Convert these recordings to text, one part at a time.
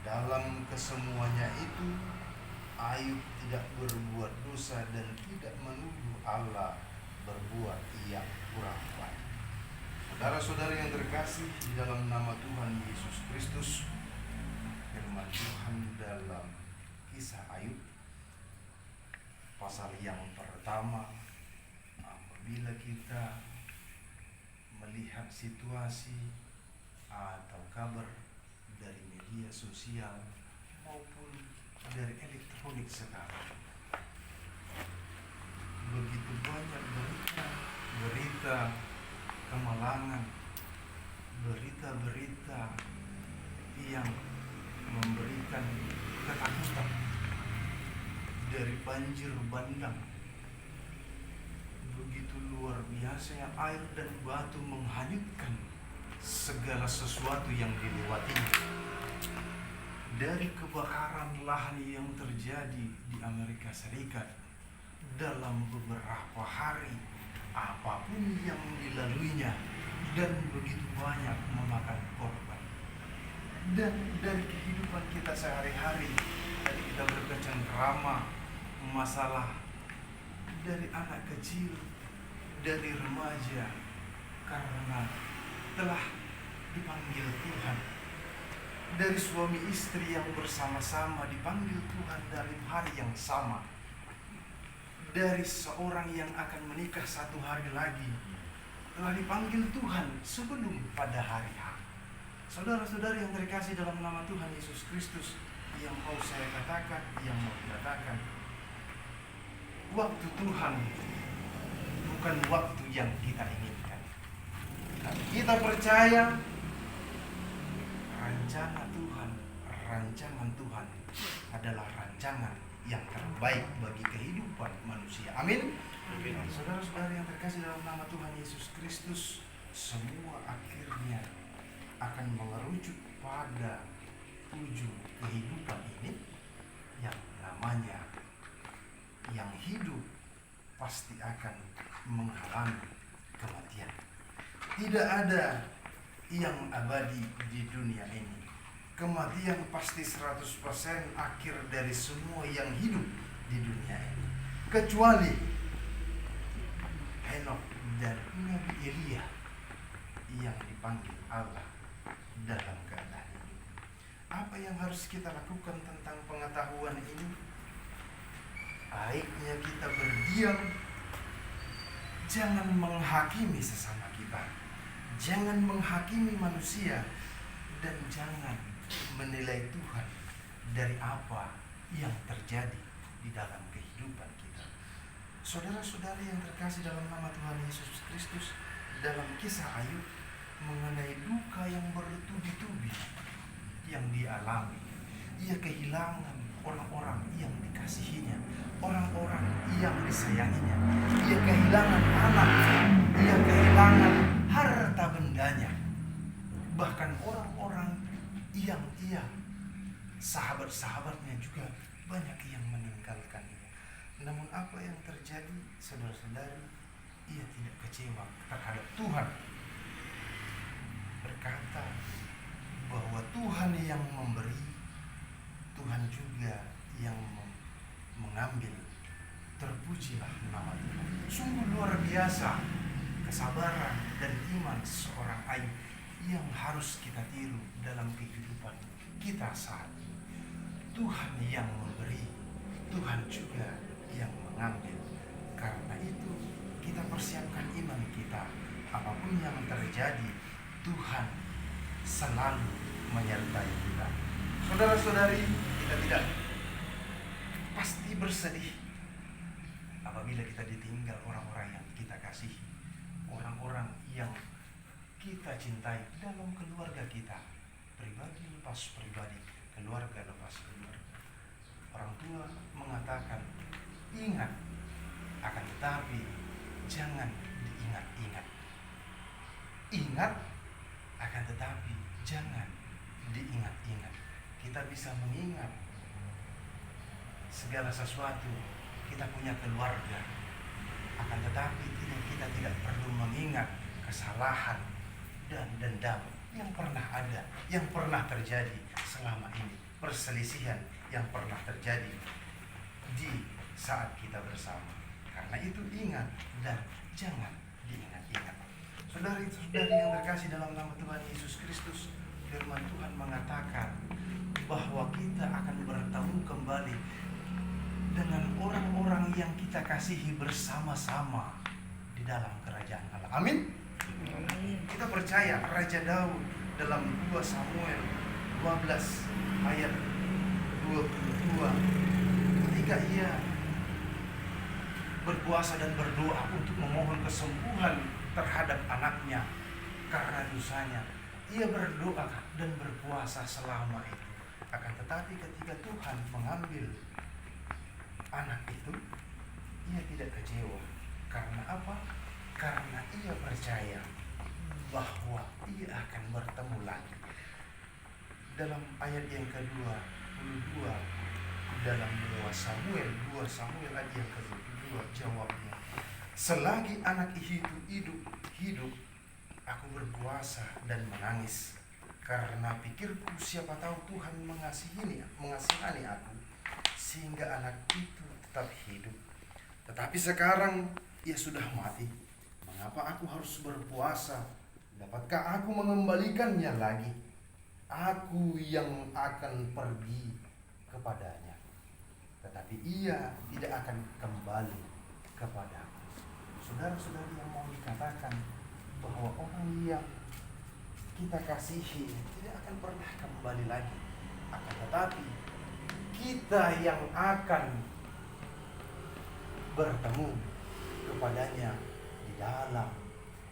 Dalam kesemuanya itu, Ayub tidak berbuat dosa dan tidak menuduh Allah berbuat yang kurang baik. Saudara-saudara yang terkasih di dalam nama Tuhan Yesus Kristus, firman Tuhan dalam kisah Ayub pasal yang pertama, apabila kita melihat situasi atau kabar dari media sosial maupun dari elektronik sekarang, begitu banyak berita kemalangan, berita-berita yang memberikan ketakutan, dari banjir bandang begitu luar biasa yang air dan batu menghanyutkan segala sesuatu yang dilewatinya, dari kebakaran lahan yang terjadi di Amerika Serikat dalam beberapa hari, apapun yang dilaluinya, dan begitu banyak memakan korban. Dan dari kehidupan kita sehari-hari, tadi kita bercengkrama masalah dari anak kecil, dari remaja, karena telah dipanggil Tuhan, dari suami istri yang bersama-sama dipanggil Tuhan dalam hari yang sama, dari seorang yang akan menikah satu hari lagi telah dipanggil Tuhan sebelum pada hari H. Saudara-saudari yang terkasih dalam nama Tuhan Yesus Kristus, yang mau saya katakan, yang mau dikatakan, waktu Tuhan bukan waktu yang kita inginkan. Tapi kita percaya rancangan Tuhan adalah rancangan yang terbaik bagi kehidupan manusia. Amin. Saudara-saudara yang terkasih dalam nama Tuhan Yesus Kristus, semua akhirnya akan mengerucut pada ujung kehidupan ini, yang namanya yang hidup pasti akan mengalami kematian. Tidak ada yang abadi di dunia ini. Kematian pasti 100% akhir dari semua yang hidup di dunia ini, kecuali Henok dan Nabi Elia yang dipanggil Allah dalam keadaan hidup. Apa yang harus kita lakukan tentang pengetahuan ini? Baiknya kita berdiam, jangan menghakimi sesama kita, jangan menghakimi manusia, dan jangan menilai Tuhan dari apa yang terjadi di dalam kehidupan kita. Saudara-saudari yang terkasih dalam nama Tuhan Yesus Kristus, dalam kisah Ayub mengenai duka yang bertubi-tubi yang dialami, ia kehilangan orang-orang yang dikasihinya, orang-orang yang disayanginya, ia kehilangan anak, ia kehilangan harta bendanya, bahkan orang-orang yang sahabat-sahabatnya juga banyak yang meninggalkannya. Namun apa yang terjadi, saudara-saudari, ia tidak kecewa terhadap Tuhan, berkata bahwa Tuhan yang memberi, Tuhan juga yang mengambil. Terpujilah nama Tuhan. Sungguh luar biasa kesabaran dan iman seorang Ayub yang harus kita tiru dalam kehidupan kita saat ini. Tuhan yang memberi, Tuhan juga yang mengambil. Karena itu kita persiapkan iman kita. Apapun yang terjadi, Tuhan selalu menyertai kita. Saudara-saudari, kita tidak pasti bersedih apabila kita ditinggal orang-orang yang kita kasihi, orang-orang yang kita cintai dalam keluarga kita, pribadi lepas pribadi, keluarga lepas keluarga. Orang tua mengatakan, ingat, akan tetapi jangan diingat-ingat. Ingat, akan tetapi jangan diingat-ingat. Kita bisa mengingat segala sesuatu, kita punya keluarga, akan tetapi kita tidak perlu mengingat kesalahan dan dendam yang pernah ada, yang pernah terjadi selama ini, perselisihan yang pernah terjadi di saat kita bersama. Karena itu ingat dan jangan diingat-ingat. Saudari-saudari yang terkasih dalam nama Tuhan Yesus Kristus, firman Tuhan mengatakan bahwa kita akan bertemu kembali dengan orang-orang yang kita kasihi bersama-sama di dalam kerajaan Allah. Amin. Kita percaya Raja Daud dalam 2 Samuel 12 ayat 22, ketika ia berpuasa dan berdoa untuk memohon kesembuhan terhadap anaknya karena dosanya, ia berdoa dan berpuasa selama itu. Akan tetapi ketika Tuhan mengambil anak itu, ia tidak kecewa. Karena apa? Karena ia percaya bahwa ia akan bertemu lagi. Dalam ayat yang ke-22 dalam 2 Samuel ayat yang ke-22 jawabnya, selagi anak itu hidup, aku berpuasa dan menangis, karena pikirku siapa tahu Tuhan mengasihani aku sehingga anak itu tetap hidup. Tetapi sekarang ia sudah mati. Mengapa aku harus berpuasa? Dapatkah aku mengembalikannya lagi? Aku yang akan pergi kepadanya, tetapi ia tidak akan kembali kepadaku. Saudara-saudari yang mau dikatakan bahwa orang yang kita kasihi tidak akan pernah kembali lagi. Akan tetapi kita yang akan bertemu kepadanya di dalam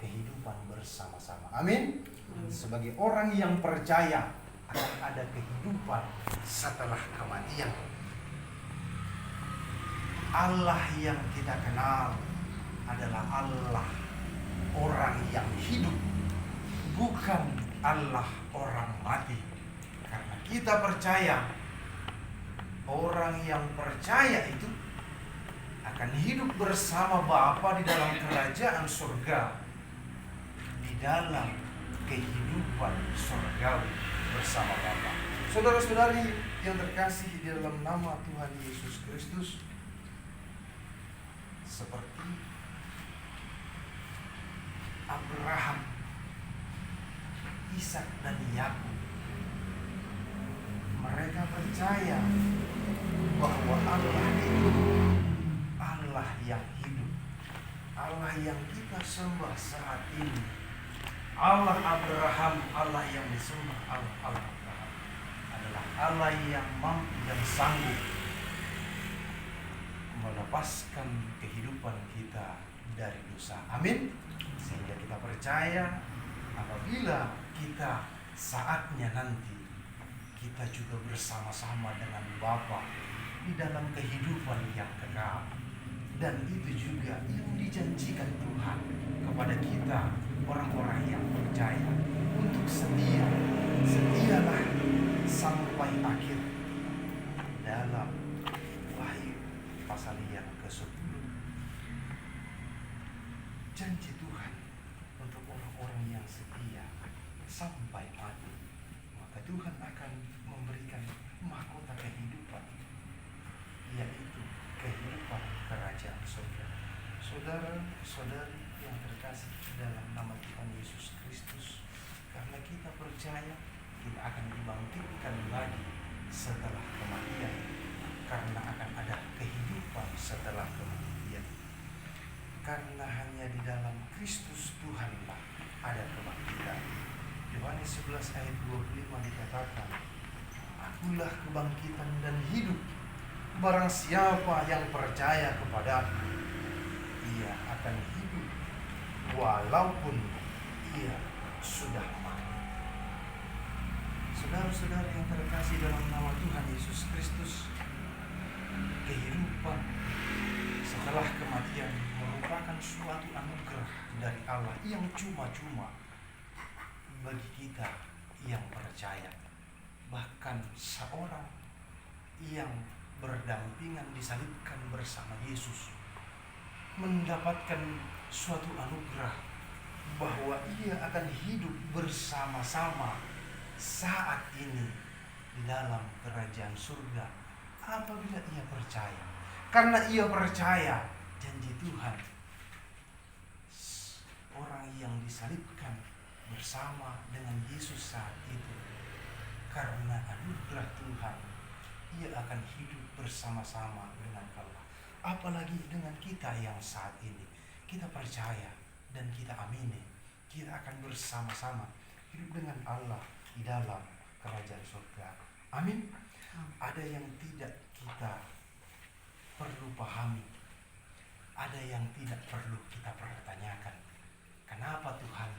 kehidupan bersama-sama. Amin. Sebagai orang yang percaya akan ada kehidupan setelah kematian. Allah yang kita kenal adalah Allah orang yang hidup, bukan Allah orang mati. Karena kita percaya orang yang percaya itu akan hidup bersama Bapa di dalam kerajaan surga, di dalam kehidupan surgawi bersama Bapa. Saudara-saudari yang terkasih di dalam nama Tuhan Yesus Kristus, seperti Abraham, Ishak dan Yakub, mereka percaya bahwa Allah itu Allah yang hidup, Allah yang kita sembah saat ini, Allah Abraham, Allah yang disembah, Allah Abraham adalah Allah yang mampu dan sanggup melepaskan kehidupan kita dari dosa. Amin. Sehingga kita percaya apabila kita saatnya nanti kita juga bersama-sama dengan Bapa di dalam kehidupan yang kekal. Dan itu juga yang dijanjikan Tuhan kepada kita, orang-orang yang percaya, untuk setialah sampai akhir. Dalam Wahyu pasal yang ke-10, janji Tuhan untuk orang-orang yang setia sampai mati, maka Tuhan akan memberikan mahkota kehidupan, yaitu kehidupan kerajaan surga. Saudara-saudari yang terkasih dalam nama Tuhan Yesus Kristus, karena kita percaya kita akan dibangkitkan lagi setelah kematian, karena akan ada kehidupan setelah kematian. Karena hanya di dalam Kristus Tuhanlah ada kebangkitan. Yohanes 11 ayat 25 dikatakan, akulah kebangkitan dan hidup. Barang siapa yang percaya kepadaku, ia akan hidup walaupun ia sudah mati. Saudara-saudara yang terkasih dalam nama Tuhan Yesus Kristus, kehidupan setelah kematian merupakan suatu anugerah dari Allah yang cuma-cuma bagi kita yang percaya. Bahkan seorang yang berdampingan disalibkan bersama Yesus mendapatkan suatu anugerah bahwa ia akan hidup bersama-sama saat ini di dalam kerajaan surga apabila ia percaya. Karena ia percaya janji Tuhan, orang yang disalibkan bersama dengan Yesus saat itu, karena anugerah Tuhan ia akan hidup bersama-sama dengan Allah. Apalagi dengan kita yang saat ini kita percaya dan kita amini, kita akan bersama-sama hidup dengan Allah di dalam kerajaan surga. Amin. Ada yang tidak kita perlu pahami, ada yang tidak perlu kita pertanyakan. Kenapa Tuhan?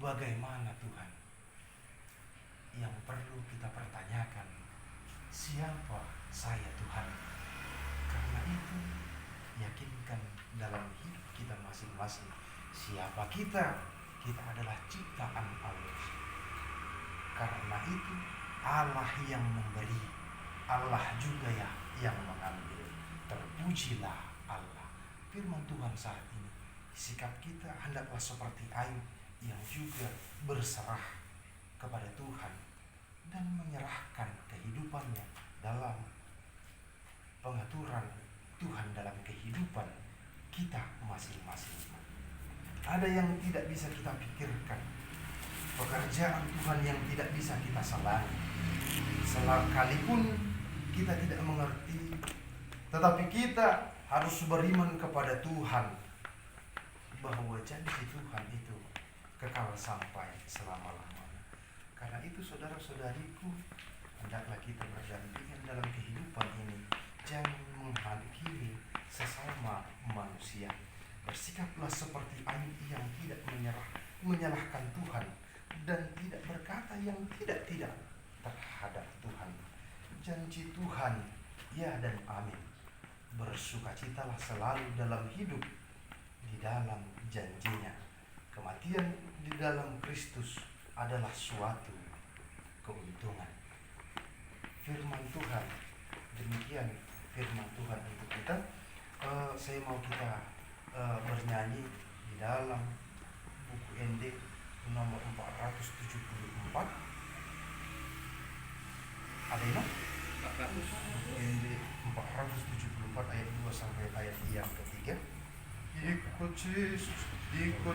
Bagaimana Tuhan? Yang perlu kita pertanyakan, siapa saya Tuhan? Karena itu yakinkan dalam hidup kita masing-masing, siapa kita? Kita adalah ciptaan Allah. Karena itu Allah yang memberi, Allah juga yang mengambil. Terpujilah Allah. Firman Tuhan saat ini, sikap kita hendaklah seperti Ayub yang juga berserah kepada Tuhan dan menyerahkan kehidupannya dalam pengaturan Tuhan dalam kehidupan kita masing-masing. Ada yang tidak bisa kita pikirkan, pekerjaan Tuhan yang tidak bisa kita salahkan. Sekalipun kita tidak mengerti, tetapi kita harus beriman kepada Tuhan bahwa janji Tuhan itu kekal sampai selama-lamanya. Karena itu saudara-saudariku, hendaklah kita berdampingan dalam kehidupan ini. Jangan menghakimi sesama manusia. Bersikaplah seperti Ayub yang tidak menyalahkan Tuhan dan tidak berkata yang tidak-tidak terhadap Tuhan. Janji Tuhan ya dan amin. Bersukacitalah selalu dalam hidup di dalam janjinya. Kematian di dalam Kristus adalah suatu keuntungan. Firman Tuhan, demikian firman Tuhan untuk kita. Saya mau kita bernyanyi di dalam buku ND nomor 474. Ada ini? Buku ND 474 ayat 2 sampai ayat yang ketiga. Ikut Yesus, denganku.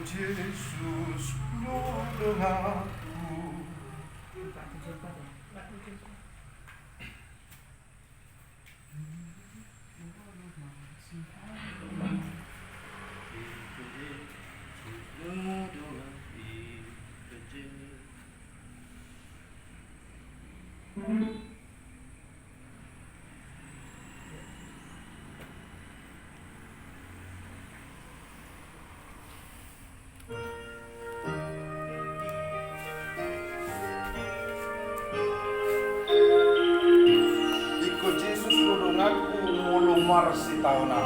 Ikut Yesus dodonganku mulumar si tauna.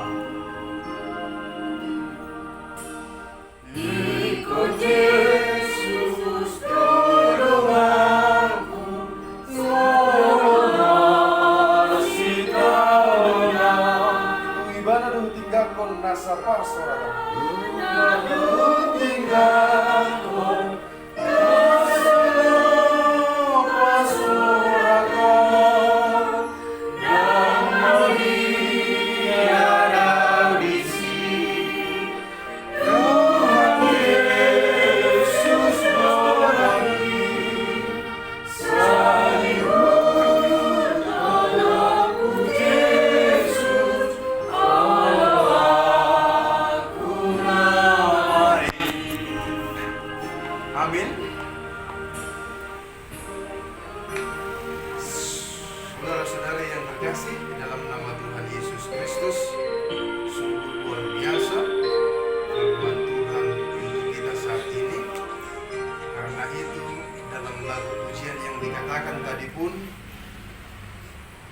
Ikut Yesus dodonganku mulumar si tauna. Ibana dong tinggalkan nasa parsora. Dong tinggalkan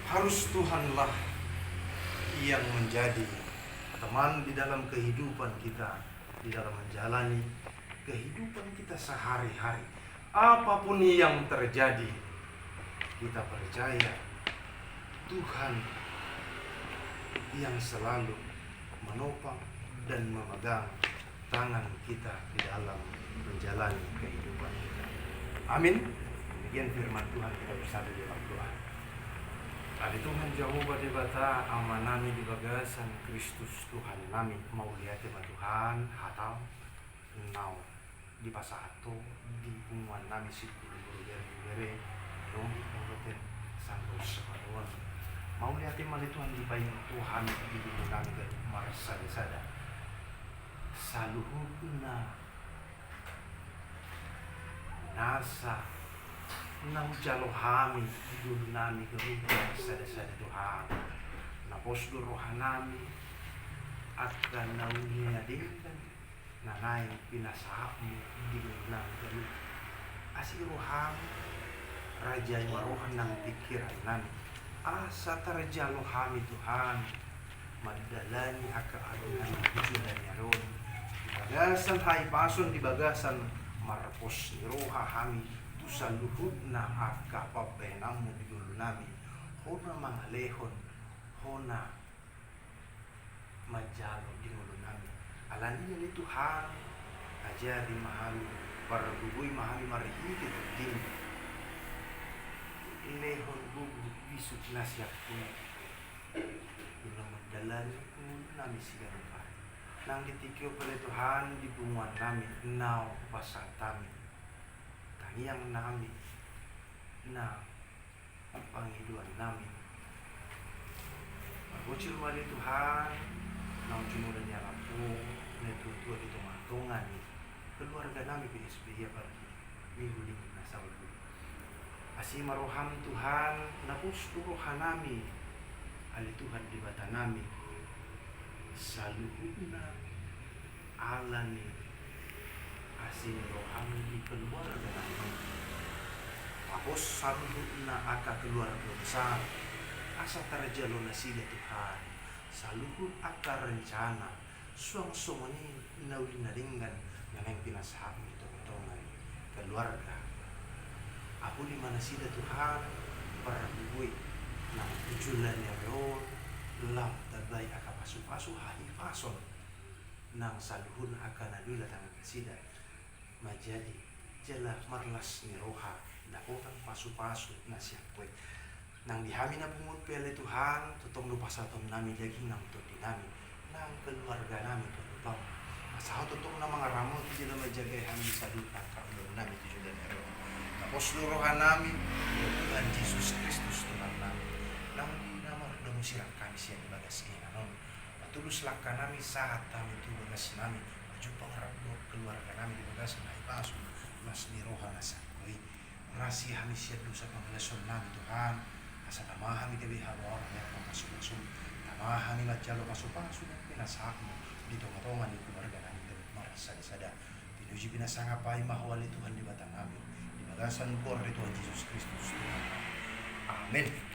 harus Tuhanlah yang menjadi teman di dalam kehidupan kita, di dalam menjalani kehidupan kita sehari-hari. Apapun yang terjadi, kita percaya Tuhan yang selalu menopang dan memegang tangan kita di dalam menjalani kehidupan kita. Amin. Demikian firman Tuhan, kita bersatu di dalam doa. Kali Tuhan Jehovah di bata amanami di bagasan Kristus Tuhan nami mau lihat ya Tuhan hatau nau di pasato di umuan nami si guru bere dong ngoten sangko separuan mau lihat mali Tuhan di bayang Tuhan di dunia kami ke marasa sada saluhuna nasa nang jalo hami dulu nami gerubah sada-sada Tuhan napos rohanami akan naunya dengan nanay pinasahamu di nami gerubah asih rohami raja marohan ng pikiran nami asa tarjalo hami Tuhan madalani akaadunan tujuan niya ron bagasan hay pason di bagasan marpos ni roha hami sa luhod na akapabenang mo bigulo namin hona mga lehon hona majalo dingulo namin alani niya ni Tuhan ajari mahami para bubuy mahami marihigit din lehon bubu bisut na siya po bilang magdalan kung namin siya lupa nang ditikyo pala Tuhan di bunguan namin now basatami yang namin na Panginoon namin. Magucil mali Tuhan, na ujimulan niya po, natutuwa dito matungan ni keluarga namin PSBH pagi minggu na sa ulo. Asi maroham Tuhan, napusturohan namin, ali Tuhan di bata namin, sa luhod na ala ni asin roham di keluarga namin. Tapos saluhod na aka keluarga besar. Asa tarjalo na sila Tuhan. Saluhod aka rencana. Suang-suang ni inauli na ringan na nang pinasahap nito ng keluarga. Ako lima na sila Tuhan para bubuy ng tujulan niya roon. Lam tabay aka pasu-pasu hahipason ng saluhod aka nadulat ang sila. Majadi jala marlas ni roha dakotang pasu-pasu na siya kwe nang dihami na pungut pele Tuhan tutong lupa sa tom namin lagi nang tudi namin nang keluarga namin tutong masaho tutong na mga ramon di na majagay hami sa duta kaulong namin tujuan ero tapos lurohan namin Tuhan Jesus Kristus Tuhan namin nang di na marunong sirang kami siya ibagas kinanon patulus laka namin saat kami tugas namin jumpa harap keluarga namin di bagas na ipaso mas niroha na sa kuy rasi hami siya doon sa panglason namin Tuhan asa namahami gabi hawar ya pangkasulasong namahami matyalo paso-paso na pinasak mo dito katongan di keluarga namin di marasada pinuji pinasangapay mahawali Tuhan di batang namin di bagasan por ni Tuhan Jesus Kristus Tuhan. Amen.